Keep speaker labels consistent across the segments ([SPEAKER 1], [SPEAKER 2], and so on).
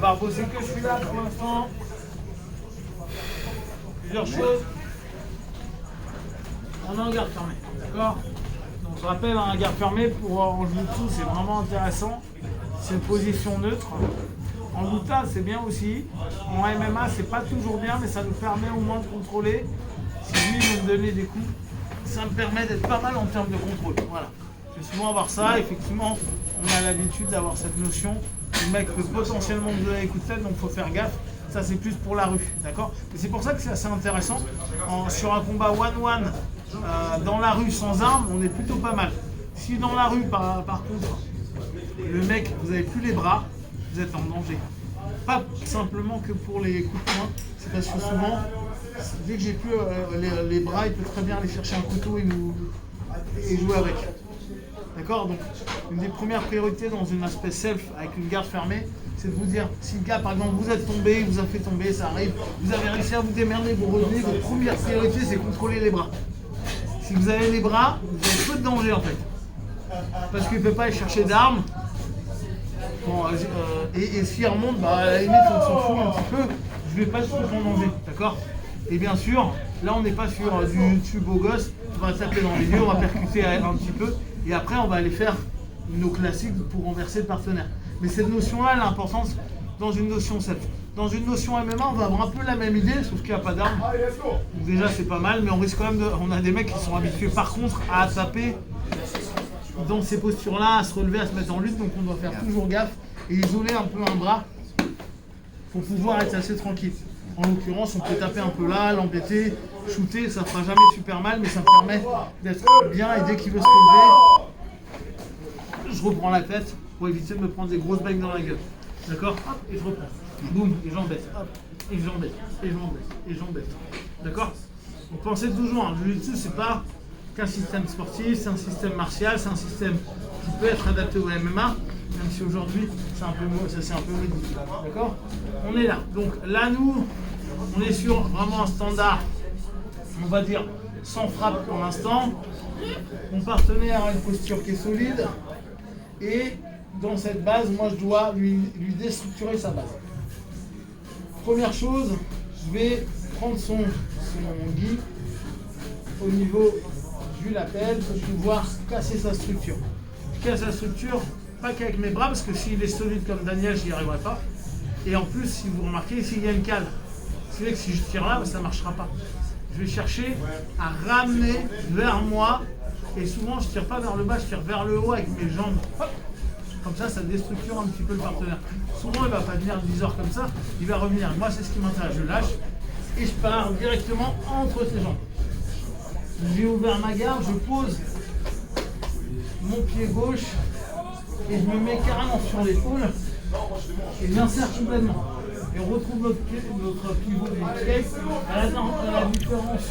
[SPEAKER 1] va rebosser que celui-là pour l'instant. Plusieurs choses. On est en garde fermée, d'accord? Donc je rappelle, un garde fermé pour en jiu-jitsu, c'est vraiment intéressant. C'est une position neutre. En luta, c'est bien aussi. En MMA, c'est pas toujours bien, mais ça nous permet au moins de contrôler. Si lui veut me donner des coups, ça me permet d'être pas mal en termes de contrôle. Voilà. Je vais souvent avoir ça. Effectivement, on a l'habitude d'avoir cette notion. Le mec peut potentiellement me donner des coups de tête, donc il faut faire gaffe. Ça, c'est plus pour la rue, d'accord? Et c'est pour ça que c'est assez intéressant. Sur un combat one-one, dans la rue sans arme, on est plutôt pas mal. Si dans la rue, par contre, le mec, vous n'avez plus les bras, vous êtes en danger. Pas simplement que pour les coups de poing, c'est parce que souvent, dès que j'ai plus les bras, il peut très bien aller chercher un couteau et jouer avec. D'accord? Donc, une des premières priorités dans un aspect self avec une garde fermée, c'est de vous dire, si le gars, par exemple, vous êtes tombé, vous a fait tomber, ça arrive, vous avez réussi à vous démerder, vous revenez, votre première priorité, c'est contrôler les bras. Si vous avez les bras, vous avez peu de danger en fait. Parce qu'il ne peut pas aller chercher d'armes. Bon, et s'il remonte, à la limite, on s'en fout un petit peu, je ne vais pas se mettre en danger, d'accord? Et bien sûr, là, on n'est pas sur du YouTube beau gosse, on va taper dans les yeux, on va percuter un petit peu, et après, on va aller faire nos classiques pour renverser le partenaire. Mais cette notion-là, elle est importante dans une notion self. Dans une notion MMA, on va avoir un peu la même idée, sauf qu'il n'y a pas d'armes. Donc déjà, c'est pas mal, mais on risque quand même de... On a des mecs qui sont habitués, par contre, à taper dans ces postures-là, à se relever, à se mettre en lutte. Donc on doit faire toujours gaffe et isoler un peu un bras pour pouvoir être assez tranquille. En l'occurrence, on peut taper un peu là, l'embêter, shooter, ça fera jamais super mal, mais ça me permet d'être bien et dès qu'il veut se relever, je reprends la tête pour éviter de me prendre des grosses bagues dans la gueule. D'accord? Hop, et je reprends. Boum, et j'embête. Hop, et j'embête. Et j'embête. Et j'embête. D'accord? Donc pensez toujours, hein, le jiu-jitsu, c'est pas qu'un système sportif, c'est un système martial, c'est un système qui peut être adapté au MMA, même si aujourd'hui, ça c'est un peu modifié. D'accord? On est là. Donc là, nous, on est sur vraiment un standard, on va dire, sans frappe pour l'instant. Mon partenaire a une posture qui est solide. Et dans cette base, moi, je dois lui déstructurer sa base. Première chose, je vais prendre son gi au niveau du lapel pour pouvoir casser sa structure. Je casse la structure, pas qu'avec mes bras, parce que s'il est solide comme Daniel, je n'y arriverai pas. Et en plus, si vous remarquez, s'il y a une cale, c'est vrai que si je tire là, ça ne marchera pas. Je vais chercher à ramener vers moi. Et souvent, je ne tire pas vers le bas, je tire vers le haut avec mes jambes. Hop. Comme ça déstructure un petit peu le partenaire. Souvent, il ne va pas venir 10 heures comme ça, il va revenir. Moi, c'est ce qui m'intéresse. Je lâche et je pars directement entre ses jambes. J'ai ouvert ma garde, je pose mon pied gauche et je me mets carrément sur l'épaule et j'insère complètement. Et on retrouve notre pivot du pied. À la différence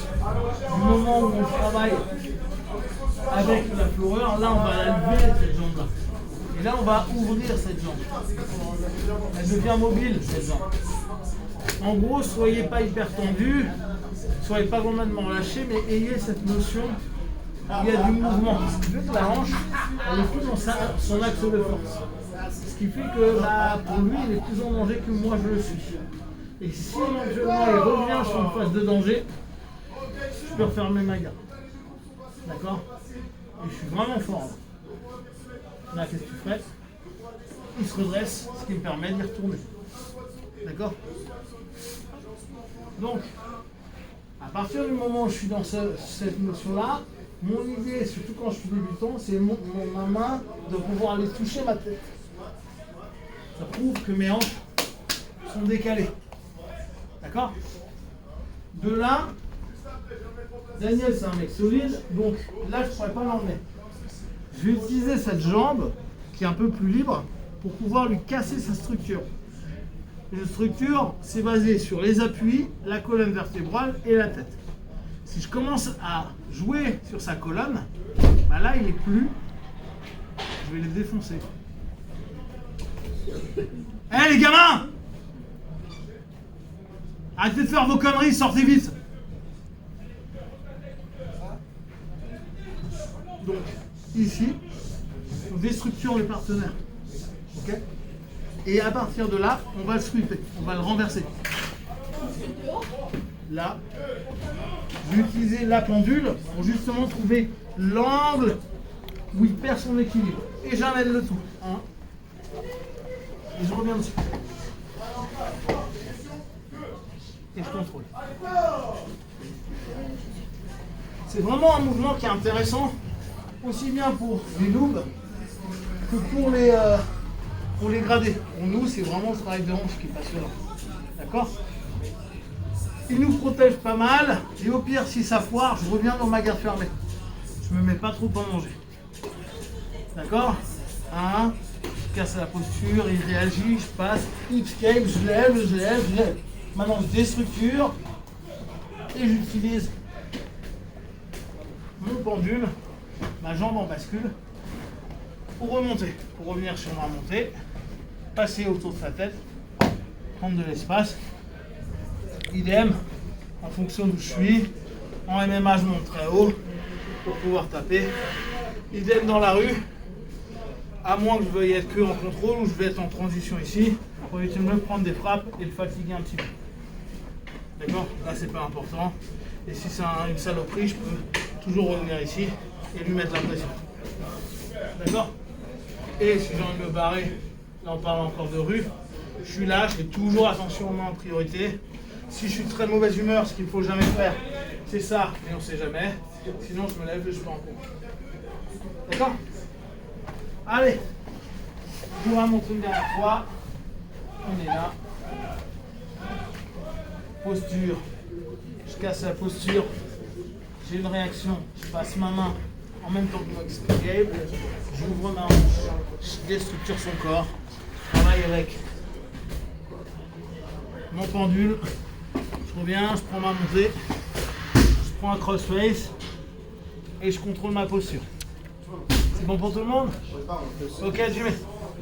[SPEAKER 1] du moment où on travaille avec la floreur, là on va la lever cette jambe-là. Et là on va ouvrir cette jambe. Elle devient mobile cette jambe. En gros, soyez pas hyper tendu, soyez pas complètement lâché, mais ayez cette notion. Il y a du mouvement. Ce qui fait que la hanche, elle est plus dans son axe de force. Ce qui fait que pour lui, il est plus en danger que moi je le suis. Et si éventuellement il revient sur une phase de danger, je peux refermer ma garde. D'accord? Et je suis vraiment fort. Là, qu'est-ce que tu ferais? Il se redresse, ce qui me permet d'y retourner. D'accord? Donc, à partir du moment où je suis dans cette notion-là, mon idée, surtout quand je suis débutant, c'est ma main de pouvoir aller toucher ma tête. Ça prouve que mes hanches sont décalées. D'accord? De là, Daniel, c'est un mec solide, donc là, je ne pourrais pas l'emmener. Je vais utiliser cette jambe, qui est un peu plus libre, pour pouvoir lui casser sa structure. Et la structure, c'est basé sur les appuis, la colonne vertébrale et la tête. Si je commence à jouer sur sa colonne, là, il est plus. Je vais les défoncer. Hé, les gamins! Arrêtez de faire vos conneries, sortez vite! Donc, ici, on déstructure le partenaire. Ok?
[SPEAKER 2] Et à partir de là, on va le sweeper, on va le renverser. Là, je vais utiliser la pendule pour justement trouver l'angle où il perd son équilibre. Et j'amène le tout. Et je reviens dessus. Et je contrôle. C'est vraiment un mouvement qui est intéressant, aussi bien pour les noobs que pour les gradés. Pour nous, c'est vraiment le travail de hanche qui est passionnant. D'accord? Il nous protège pas mal, et au pire, si ça foire, je reviens dans ma garde fermée. Je me mets pas trop en danger. D'accord? Je casse la posture, il réagit, je passe, escape, je lève. Maintenant, je déstructure et j'utilise mon pendule, ma jambe en bascule, pour remonter, pour revenir sur ma montée, passer autour de sa tête, prendre de l'espace. Idem, en fonction d'où je suis, en MMA je monte très haut pour pouvoir taper. Idem dans la rue, à moins que je veuille être que en contrôle ou je vais être en transition ici, pour éviter de me prendre des frappes et le fatiguer un petit peu. D'accord? Là c'est pas important. Et si c'est une saloperie, je peux toujours revenir ici et lui mettre la pression. D'accord? Et si j'ai envie de me barrer, là on parle encore de rue, je suis là, je fais toujours attention aux mains en priorité. Si je suis de très mauvaise humeur, ce qu'il ne faut jamais faire, c'est ça, mais on ne sait jamais. Sinon je me lève et je pars en cours. D'accord? Allez, je vous remonte une dernière fois. On est là. Posture. Je casse la posture. J'ai une réaction. Je passe ma main en même temps que mon escape. J'ouvre ma hanche. Je déstructure son corps. Je travaille avec mon pendule. Je reviens, je prends ma montée. Je prends un crossface. Et je contrôle ma posture. C'est bon pour tout le monde? Ok, Jimmy.